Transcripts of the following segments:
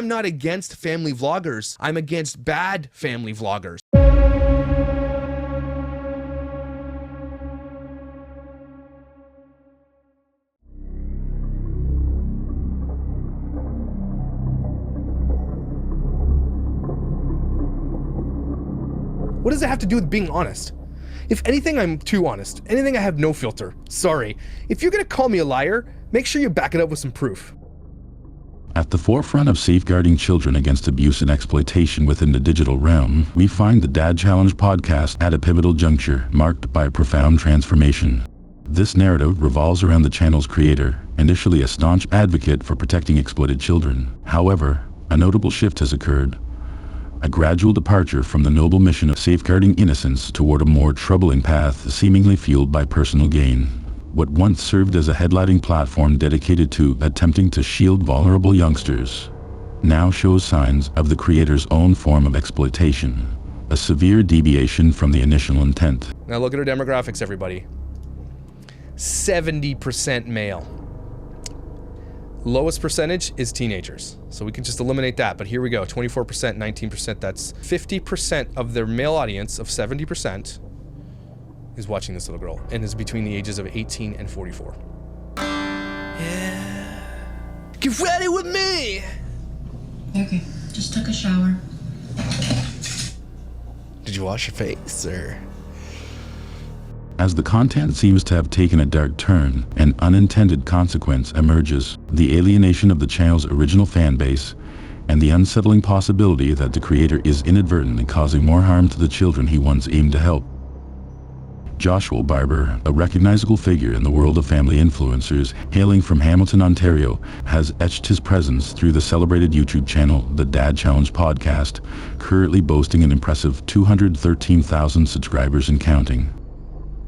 I'm not against family vloggers. I'm against bad family vloggers. What does it have to do with being honest? If anything, I'm too honest. Anything, I have no filter. Sorry. If you're gonna call me a liar, make sure you back it up with some proof. At the forefront of safeguarding children against abuse and exploitation within the digital realm, we find the Dad Challenge podcast at a pivotal juncture marked by a profound transformation. This narrative revolves around the channel's creator, initially a staunch advocate for protecting exploited children. However, a notable shift has occurred. A gradual departure from the noble mission of safeguarding innocence toward a more troubling path seemingly fueled by personal gain. What once served as a headlining platform dedicated to attempting to shield vulnerable youngsters now shows signs of the creator's own form of exploitation, a severe deviation from the initial intent. Now look at our demographics, everybody. 70% male. Lowest percentage is teenagers. So we can just eliminate that, but here we go, 24%, 19%, that's 50% of their male audience of 70% is watching this little girl and is between the ages of 18 and 44. Yeah. Get ready with me! Okay, just took a shower. Did you wash your face, or? As the content seems to have taken a dark turn, an unintended consequence emerges: the alienation of the channel's original fan base, and the unsettling possibility that the creator is inadvertently causing more harm to the children he once aimed to help. Joshua Barbour, a recognizable figure in the world of family influencers, hailing from Hamilton, Ontario, has etched his presence through the celebrated YouTube channel, the Dad Challenge podcast, currently boasting an impressive 213,000 subscribers and counting.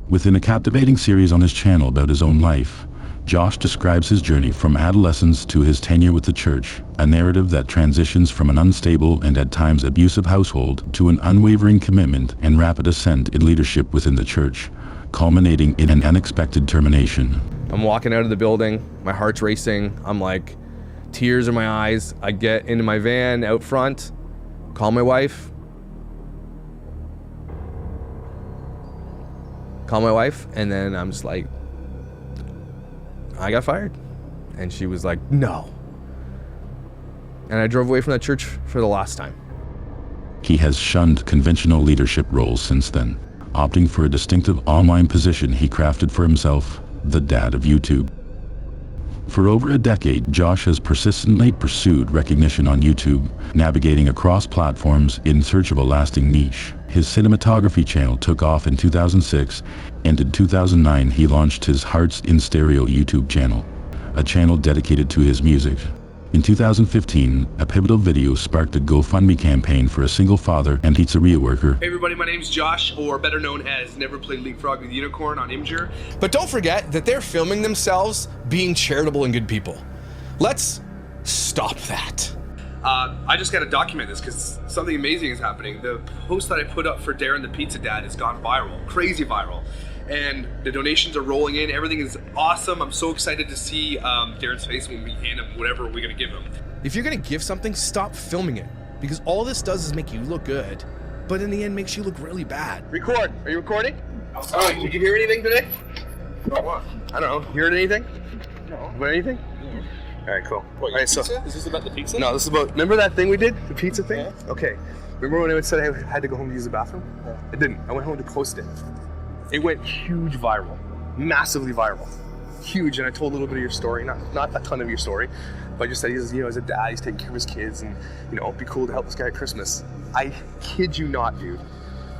Within a captivating series on his channel about his own life, Josh describes his journey from adolescence to his tenure with the church, a narrative that transitions from an unstable and at times abusive household to an unwavering commitment and rapid ascent in leadership within the church, culminating in an unexpected termination. I'm walking out of the building, my heart's racing, I'm like, tears in my eyes. I get into my van out front, call my wife, and then I'm just like, I got fired. And she was like, no. And I drove away from that church for the last time. He has shunned conventional leadership roles since then, opting for a distinctive online position he crafted for himself, the dad of YouTube. For over a decade, Josh has persistently pursued recognition on YouTube, navigating across platforms in search of a lasting niche. His cinematography channel took off in 2006, and in 2009 he launched his Hearts in Stereo YouTube channel, a channel dedicated to his music. In 2015, a pivotal video sparked a GoFundMe campaign for a single father and pizzeria worker. Hey everybody, my name's Josh, or better known as Never Played Leapfrog with Unicorn on Imgur. But don't forget that they're filming themselves being charitable and good people. Let's stop that. I just gotta document this because something amazing is happening. The post that I put up for Darren the Pizza Dad has gone viral, crazy viral. And the donations are rolling in. Everything is awesome. I'm so excited to see Darren's face when we hand him whatever we're gonna give him. If you're gonna give something, stop filming it. Because all this does is make you look good, but in the end makes you look really bad. Record. Are you recording? Oh, did you hear anything today? What? I don't know. You heard anything? No. Heard anything? All right, cool. What, all right, so is this about the pizza? No, this is about. Remember that thing we did, the pizza thing? Yeah. Okay. Remember when I said I had to go home to use the bathroom? Yeah. I didn't. I went home to post it. It went huge viral, massively viral, huge. And I told a little bit of your story, not a ton of your story, but I just said he's, as a dad, he's taking care of his kids, and it'd be cool to help this guy at Christmas. I kid you not, dude.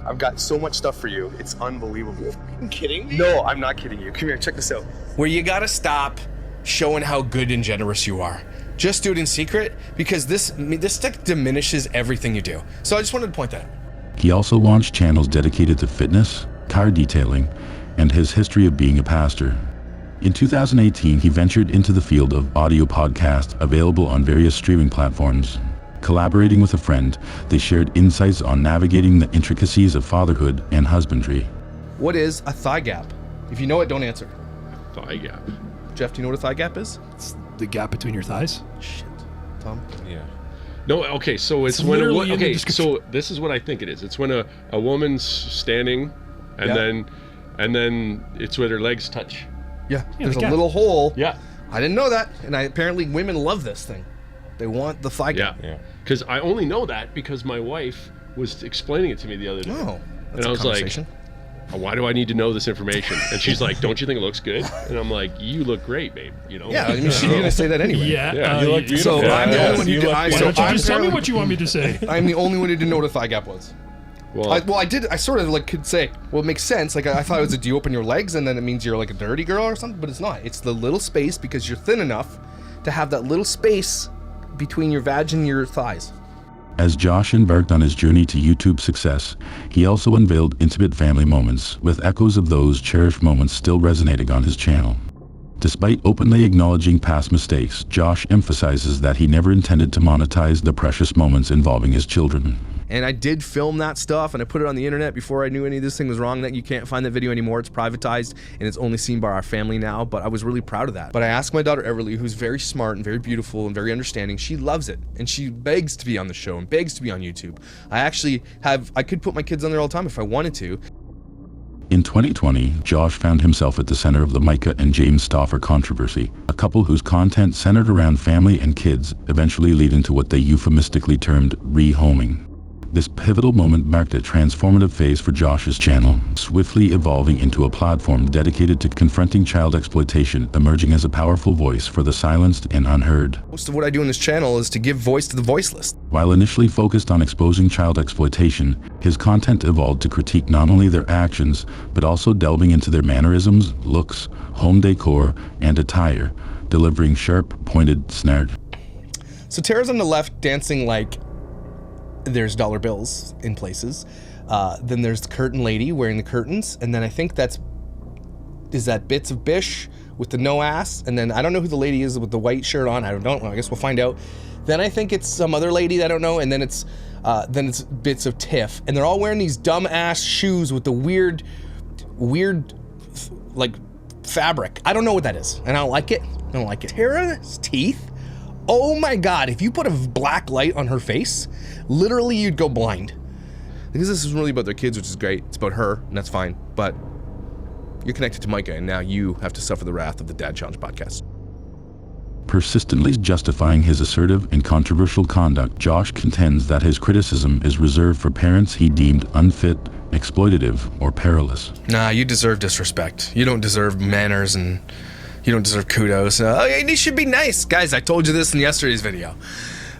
I've got so much stuff for you. It's unbelievable. Are you kidding me? No, I'm not kidding you. Come here, check this out. Where you gotta stop showing how good and generous you are. Just do it in secret, because this stuff diminishes everything you do. So I just wanted to point that out. He also launched channels dedicated to fitness, car detailing, and his history of being a pastor. In 2018, he ventured into the field of audio podcasts available on various streaming platforms. Collaborating with a friend, they shared insights on navigating the intricacies of fatherhood and husbandry. What is a thigh gap? If you know it, don't answer. Thigh gap. Jeff, do you know what a thigh gap is? It's the gap between your thighs. Shit. Tom? Yeah. No, okay, so it's when literally in the okay, description. so this is what I think it is. It's when a woman's standing and then it's when her legs touch. Yeah, there's the a gap. little hole. Yeah. I didn't know that, and apparently women love this thing. They want the thigh gap. Yeah. Because I only know that because my wife was explaining it to me the other day. Oh, that's and I a was conversation. like, why do I need to know this information? And she's like, don't you think it looks good? And I'm like, you look great, babe. You know? Yeah, I mean, she's gonna say that anyway. Yeah, you look So beautiful. I'm the only one who You did. look Why don't you just tell me what you want me to say? I'm the only one who didn't know what a thigh gap was. Well, I did. I sort of like could say, well, it makes sense. Like I thought it was, do you open your legs and then it means you're like a dirty girl or something? But it's not. It's the little space because you're thin enough to have that little space between your vag and your thighs. As Josh embarked on his journey to YouTube success, he also unveiled intimate family moments, with echoes of those cherished moments still resonating on his channel. Despite openly acknowledging past mistakes, Josh emphasizes that he never intended to monetize the precious moments involving his children. And I did film that stuff and I put it on the internet before I knew any of this thing was wrong. That you can't find that video anymore. It's privatized and it's only seen by our family now. But I was really proud of that. But I asked my daughter Everly, who's very smart and very beautiful and very understanding. She loves it and she begs to be on the show and begs to be on YouTube. I could put my kids on there all the time if I wanted to. In 2020, Josh found himself at the center of the Micah and James Stauffer controversy, a couple whose content centered around family and kids, eventually leading to what they euphemistically termed rehoming. This pivotal moment marked a transformative phase for Josh's channel, swiftly evolving into a platform dedicated to confronting child exploitation, emerging as a powerful voice for the silenced and unheard. Most of what I do in this channel is to give voice to the voiceless. While initially focused on exposing child exploitation, his content evolved to critique not only their actions, but also delving into their mannerisms, looks, home decor, and attire, delivering sharp, pointed snark. So Tara's on the left dancing like there's dollar bills in places. Then there's the curtain lady wearing the curtains. And then I think is that Bits of Bish with the no ass. And then I don't know who the lady is with the white shirt on. I don't know. I guess we'll find out. Then I think it's some other lady that I don't know. And then it's Bits of Tiff. And they're all wearing these dumb ass shoes with the weird like fabric. I don't know what that is. And I don't like it. Tara's teeth. Oh my God, if you put a black light on her face, literally you'd go blind. Because this is really about their kids, which is great. It's about her, and that's fine. But you're connected to Micah, and now you have to suffer the wrath of the Dad Challenge podcast. Persistently justifying his assertive and controversial conduct, Josh contends that his criticism is reserved for parents he deemed unfit, exploitative, or perilous. Nah, you deserve disrespect. You don't deserve manners and you don't deserve kudos. You should be nice. Guys, I told you this in yesterday's video.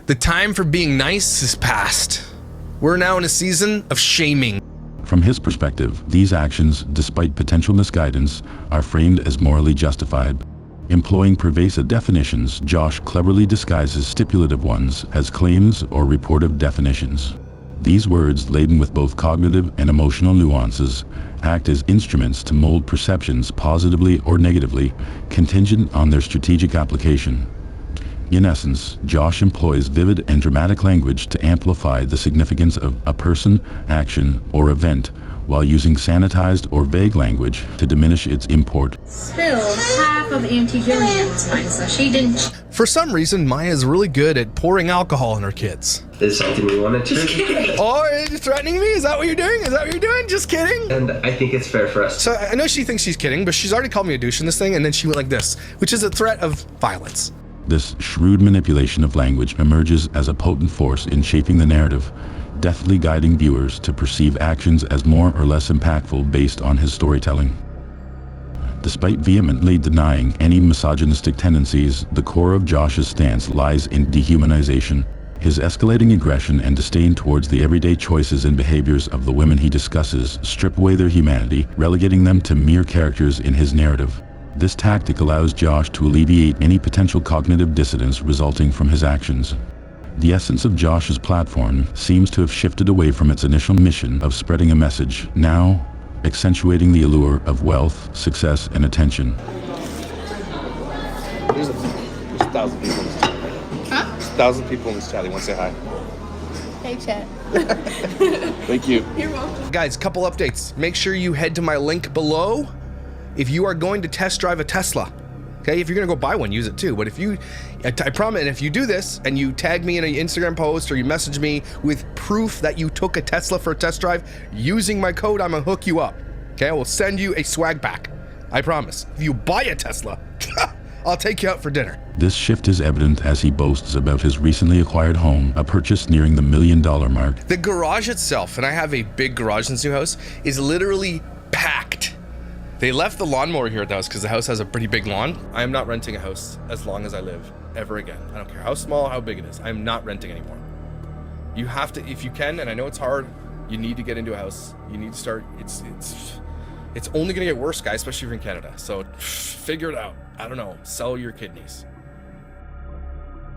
The time for being nice is past. We're now in a season of shaming. From his perspective, these actions, despite potential misguidance, are framed as morally justified. Employing pervasive definitions, Josh cleverly disguises stipulative ones as claims or reportive definitions. These words, laden with both cognitive and emotional nuances, act as instruments to mold perceptions positively or negatively, contingent on their strategic application. In essence, Josh employs vivid and dramatic language to amplify the significance of a person, action, or event, while using sanitized or vague language to diminish its import. Spilled half of Auntie Jillian's wine, so she didn't. For some reason, Maya's really good at pouring alcohol on her kids. Is something we want to do. Oh, are you threatening me? Is that what you're doing? Just kidding. And I think it's fair for us. So I know she thinks she's kidding, but she's already called me a douche in this thing, and then she went like this, which is a threat of violence. This shrewd manipulation of language emerges as a potent force in shaping the narrative, deftly guiding viewers to perceive actions as more or less impactful based on his storytelling. Despite vehemently denying any misogynistic tendencies, the core of Josh's stance lies in dehumanization. His escalating aggression and disdain towards the everyday choices and behaviors of the women he discusses strip away their humanity, relegating them to mere characters in his narrative. This tactic allows Josh to alleviate any potential cognitive dissonance resulting from his actions. The essence of Josh's platform seems to have shifted away from its initial mission of spreading a message, now accentuating the allure of wealth, success, and attention. There's 1,000 people in this chat right now. Huh? There's 1,000 people in this chat. They want to say hi. Hey, chat. Thank you. You're welcome. Guys, couple updates. Make sure you head to my link below if you are going to test drive a Tesla. Okay, if you're gonna go buy one, use it too. But if you, I promise, and if you do this and you tag me in an Instagram post or you message me with proof that you took a Tesla for a test drive using my code, I'm gonna hook you up. Okay, I will send you a swag pack. I promise. If you buy a Tesla, I'll take you out for dinner. This shift is evident as he boasts about his recently acquired home, a purchase nearing the $1 million mark. The garage itself, and I have a big garage in this new house, is literally packed. They left the lawnmower here at the house because the house has a pretty big lawn. I am not renting a house as long as I live, ever again. I don't care how small, how big it is. I am not renting anymore. You have to, if you can, and I know it's hard, you need to get into a house. You need to start, it's only gonna get worse, guys, especially if you're in Canada. So figure it out. I don't know, sell your kidneys.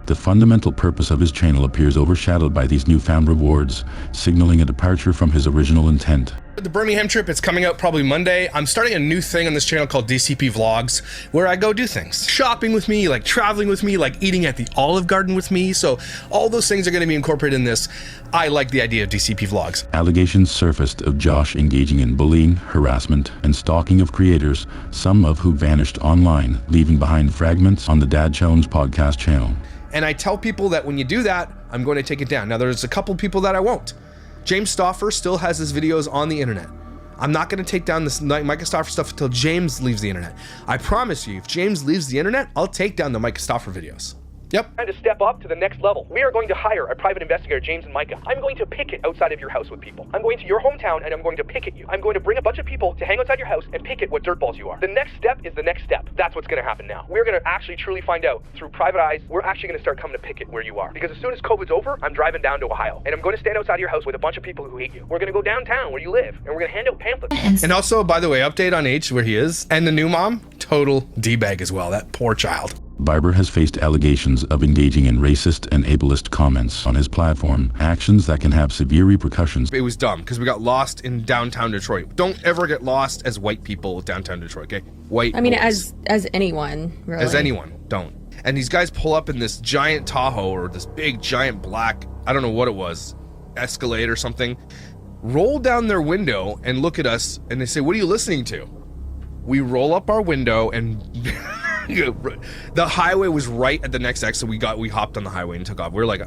The fundamental purpose of his channel appears overshadowed by these newfound rewards, signaling a departure from his original intent. The Birmingham trip, it's coming out probably Monday. I'm starting a new thing on this channel called DCP Vlogs, where I go do things. Shopping with me, like traveling with me, like eating at the Olive Garden with me. So all those things are gonna be incorporated in this. I like the idea of DCP Vlogs. Allegations surfaced of Josh engaging in bullying, harassment, and stalking of creators, some of who vanished online, leaving behind fragments on the Dad Challenge podcast channel. And I tell people that when you do that, I'm going to take it down. Now there's a couple people that I won't. James Stauffer still has his videos on the internet. I'm not gonna take down this Micah Stauffer stuff until James leaves the internet. I promise you, if James leaves the internet, I'll take down the Micah Stauffer videos. Yep. Trying to step up to the next level. We are going to hire a private investigator, James and Micah. I'm going to picket outside of your house with people. I'm going to your hometown and I'm going to picket you. I'm going to bring a bunch of people to hang outside your house and picket what dirtballs you are. The next step is the next step. That's what's going to happen now. We're going to actually truly find out through private eyes. We're actually going to start coming to picket where you are. Because as soon as COVID's over, I'm driving down to Ohio and I'm going to stand outside your house with a bunch of people who hate you. We're going to go downtown where you live and we're going to hand out pamphlets. And also, by the way, update on H where he is. And the new mom, total D-bag as well. That poor child. Barbour has faced allegations of engaging in racist and ableist comments on his platform, actions that can have severe repercussions. It was dumb because we got lost in downtown Detroit. Don't ever get lost as white people downtown Detroit, okay? White. I mean, boys. as anyone, really. As anyone, don't. And these guys pull up in this giant Tahoe or this big giant black, I don't know what it was, Escalade or something, roll down their window and look at us and they say, "What are you listening to?" We roll up our window and the highway was right at the next exit. We hopped on the highway and took off. We were like,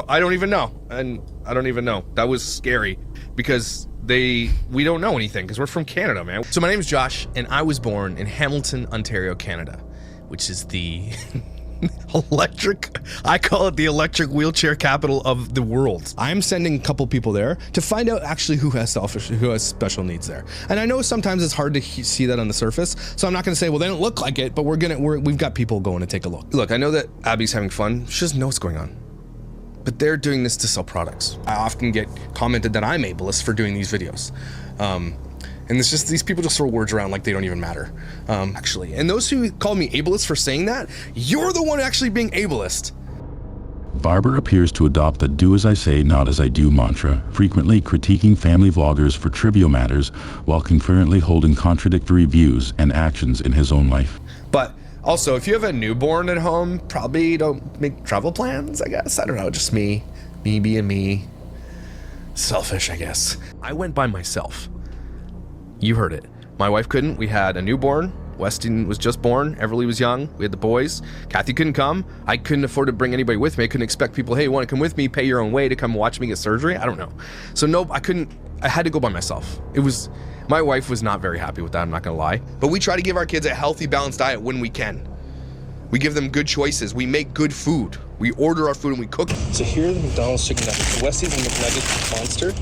I don't even know. And I don't even know. That was scary because we don't know anything because we're from Canada, man. So my name is Josh and I was born in Hamilton, Ontario, Canada, which is the I call it the electric wheelchair capital of the world. I'm sending a couple people there to find out actually who has special needs there. And I know sometimes it's hard to see that on the surface, so I'm not gonna say, well, they don't look like it, but we've got people going to take a look. Look, I know that Abby's having fun. She doesn't know what's going on. But they're doing this to sell products. I often get commented that I'm ableist for doing these videos. And it's just, these people just throw words around like they don't even matter, actually. And those who call me ableist for saying that, you're the one actually being ableist. Barbour appears to adopt the do as I say, not as I do mantra, frequently critiquing family vloggers for trivial matters, while concurrently holding contradictory views and actions in his own life. But also, if you have a newborn at home, probably don't make travel plans, I guess. I don't know, just me being me. Selfish, I guess. I went by myself. You heard it. My wife couldn't. We had a newborn. Weston was just born. Everly was young. We had the boys. Kathy couldn't come. I couldn't afford to bring anybody with me. I couldn't expect people, hey, you want to come with me, pay your own way to come watch me get surgery? I don't know. So no, I couldn't. I had to go by myself. My wife was not very happy with that, I'm not gonna lie. But we try to give our kids a healthy, balanced diet when we can. We give them good choices. We make good food. We order our food and we cook. So here are the McDonald's chicken nuggets. The Westies and McNuggets Monster.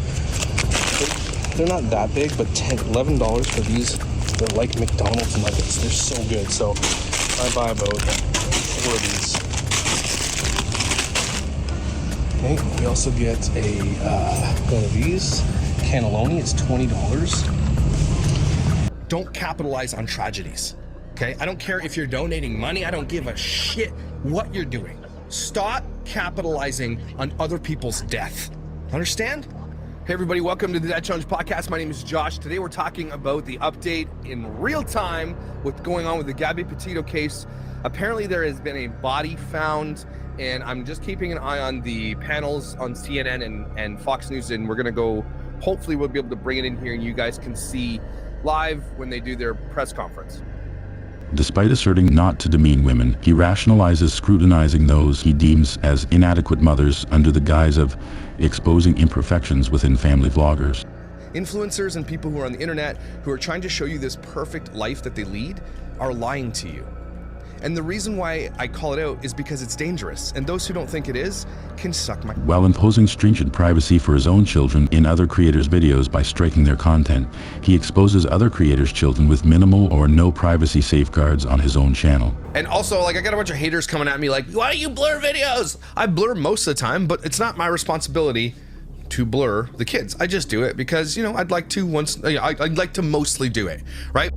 They're not that big, but $11 for these. They're like McDonald's nuggets. They're so good. So I buy about 4 of these. Okay, we also get one of these. Cannelloni, it's $20. Don't capitalize on tragedies, okay? I don't care if you're donating money. I don't give a shit what you're doing. Stop capitalizing on other people's death. Understand? Hey everybody, welcome to the Dad Challenge podcast. My name is Josh. Today we're talking about the update in real time, what's going on with the Gabby Petito case. Apparently there has been a body found, and I'm just keeping an eye on the panels on CNN and Fox News, and we're gonna go, hopefully we'll be able to bring it in here and you guys can see live when they do their press conference. Despite asserting not to demean women, he rationalizes scrutinizing those he deems as inadequate mothers under the guise of exposing imperfections within family vloggers. Influencers and people who are on the internet who are trying to show you this perfect life that they lead are lying to you. And the reason why I call it out is because it's dangerous, and those who don't think it is can suck my... While imposing stringent privacy for his own children in other creators' videos by striking their content, he exposes other creators' children with minimal or no privacy safeguards on his own channel. And also, like, I got a bunch of haters coming at me like, why do you blur videos? I blur most of the time, but it's not my responsibility to blur the kids. I just do it because, you know, I'd like to mostly do it, right?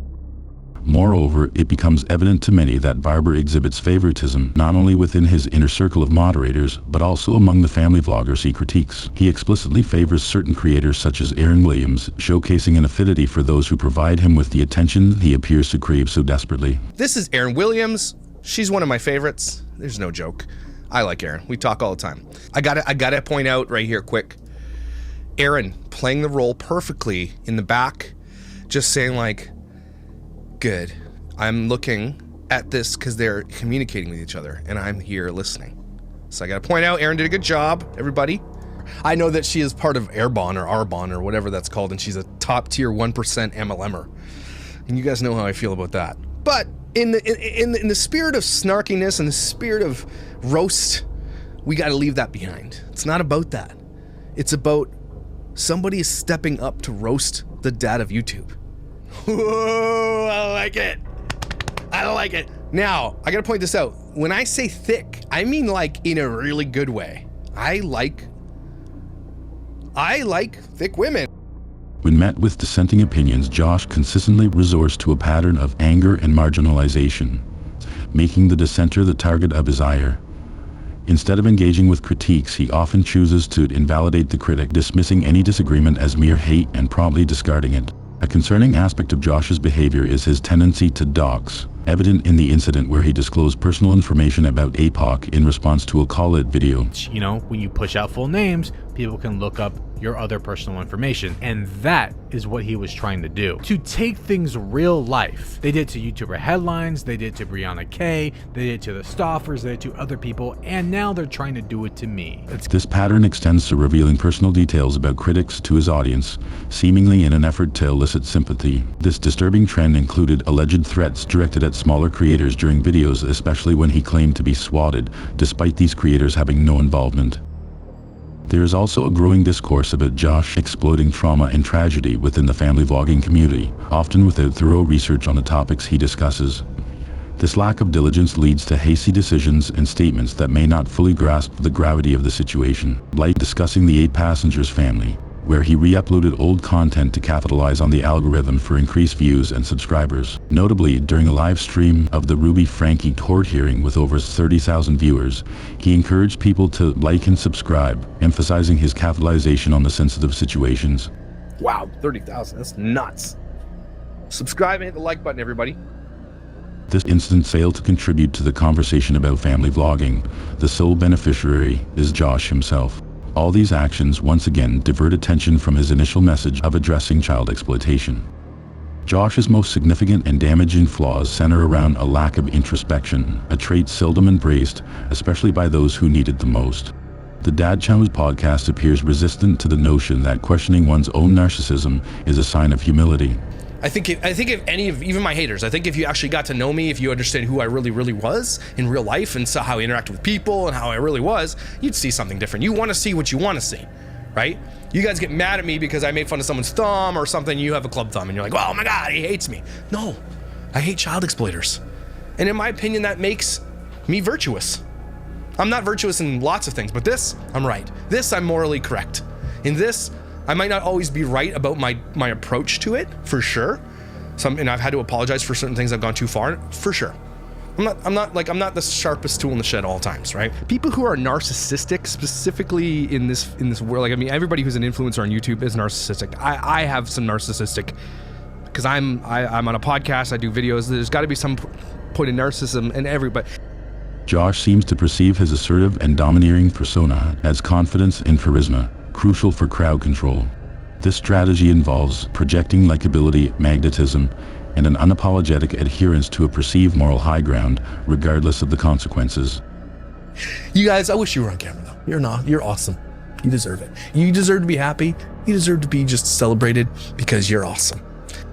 Moreover, it becomes evident to many that Barbour exhibits favoritism not only within his inner circle of moderators, but also among the family vloggers he critiques. He explicitly favors certain creators such as Aaron Williams, showcasing an affinity for those who provide him with the attention he appears to crave so desperately. This is Aaron Williams. She's one of my favorites. There's no joke. I like Aaron. We talk all the time. I gotta point out right here quick. Aaron playing the role perfectly in the back, just saying like, good. I'm looking at this because they're communicating with each other and I'm here listening. So I gotta point out, Aaron did a good job, everybody. I know that she is part of Airbon or Arbon or whatever that's called, and she's a top tier 1% MLMer. And you guys know how I feel about that. But in the spirit of snarkiness and the spirit of roast, we gotta leave that behind. It's not about that. It's about somebody is stepping up to roast the dad of YouTube. Whoa, I like it. I like it. Now, I gotta point this out. When I say thick, I mean like in a really good way. I like thick women. When met with dissenting opinions, Josh consistently resorts to a pattern of anger and marginalization, making the dissenter the target of his ire. Instead of engaging with critiques, he often chooses to invalidate the critic, dismissing any disagreement as mere hate and promptly discarding it. A concerning aspect of Josh's behavior is his tendency to dox, evident in the incident where he disclosed personal information about APOC in response to a call-it video. You know, when you push out full names, people can look up your other personal information, and that is what he was trying to do. To take things real life. They did to YouTuber headlines, they did to Brianna K, they did to the Stoffers, they did to other people, and now they're trying to do it to me. This pattern extends to revealing personal details about critics to his audience, seemingly in an effort to elicit sympathy. This disturbing trend included alleged threats directed at smaller creators during videos, especially when he claimed to be swatted, despite these creators having no involvement. There is also a growing discourse about Josh exploiting trauma and tragedy within the family vlogging community, often without thorough research on the topics he discusses. This lack of diligence leads to hasty decisions and statements that may not fully grasp the gravity of the situation, like discussing the 8 passengers family, where he re-uploaded old content to capitalize on the algorithm for increased views and subscribers. Notably, during a live stream of the Ruby Frankie court hearing with over 30,000 viewers, he encouraged people to like and subscribe, emphasizing his capitalization on the sensitive situations. Wow, 30,000, that's nuts. Subscribe and hit the like button, everybody. This incident failed to contribute to the conversation about family vlogging. The sole beneficiary is Josh himself. All these actions once again divert attention from his initial message of addressing child exploitation. Josh's most significant and damaging flaws center around a lack of introspection, a trait seldom embraced, especially by those who need it the most. The Dad Chow's podcast appears resistant to the notion that questioning one's own narcissism is a sign of humility. I think if any of, even my haters, I think if you actually got to know me, if you understood who I really was in real life and saw how I interacted with people and how I really was, you'd see something different. You want to see what you want to see, right? You guys get mad at me because I made fun of someone's thumb or something, you have a club thumb and you're like, oh my God, he hates me. No, I hate child exploiters. And in my opinion, that makes me virtuous. I'm not virtuous in lots of things, but this, I'm right. This, I'm morally correct. In this, I might not always be right about my approach to it, for sure. And I've had to apologize for certain things I've gone too far, for sure. I'm not the sharpest tool in the shed all times, right? People who are narcissistic, specifically in this world, like, I mean, everybody who's an influencer on YouTube is narcissistic. I have some narcissistic, because I'm on a podcast, I do videos. There's got to be some point of narcissism in everybody. Josh seems to perceive his assertive and domineering persona as confidence and charisma, crucial for crowd control. This strategy involves projecting likability, magnetism, and an unapologetic adherence to a perceived moral high ground, regardless of the consequences. You guys, I wish you were on camera though. You're not. You're awesome. You deserve it. You deserve to be happy. You deserve to be just celebrated because you're awesome.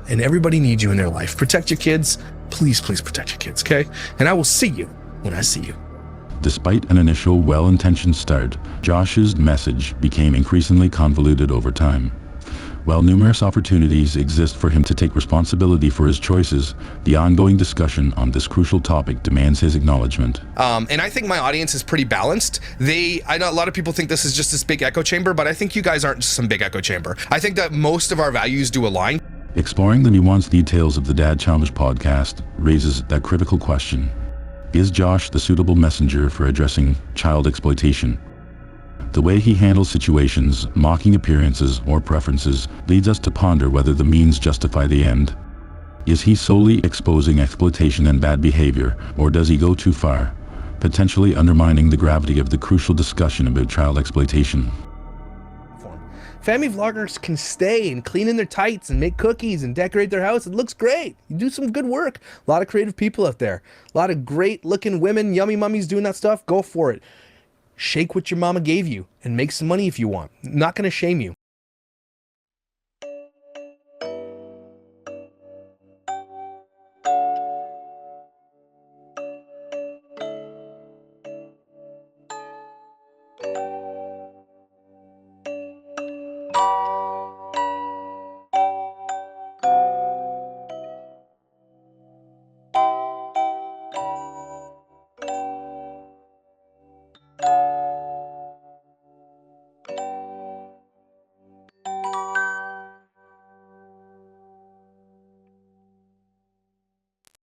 And everybody needs you in their life. Protect your kids. Please, please protect your kids, okay? And I will see you when I see you. Despite an initial well-intentioned start, Josh's message became increasingly convoluted over time. While numerous opportunities exist for him to take responsibility for his choices, the ongoing discussion on this crucial topic demands his acknowledgement. And I think my audience is pretty balanced. I know a lot of people think this is just this big echo chamber, but I think you guys aren't just some big echo chamber. I think that most of our values do align. Exploring the nuanced details of the Dad Challenge podcast raises that critical question. Is Josh the suitable messenger for addressing child exploitation? The way he handles situations, mocking appearances or preferences, leads us to ponder whether the means justify the end. Is he solely exposing exploitation and bad behavior, or does he go too far, potentially undermining the gravity of the crucial discussion about child exploitation? Family vloggers can stay and clean in their tights and make cookies and decorate their house. It looks great. You do some good work. A lot of creative people out there. A lot of great looking women, yummy mummies doing that stuff. Go for it. Shake what your mama gave you and make some money if you want. Not going to shame you.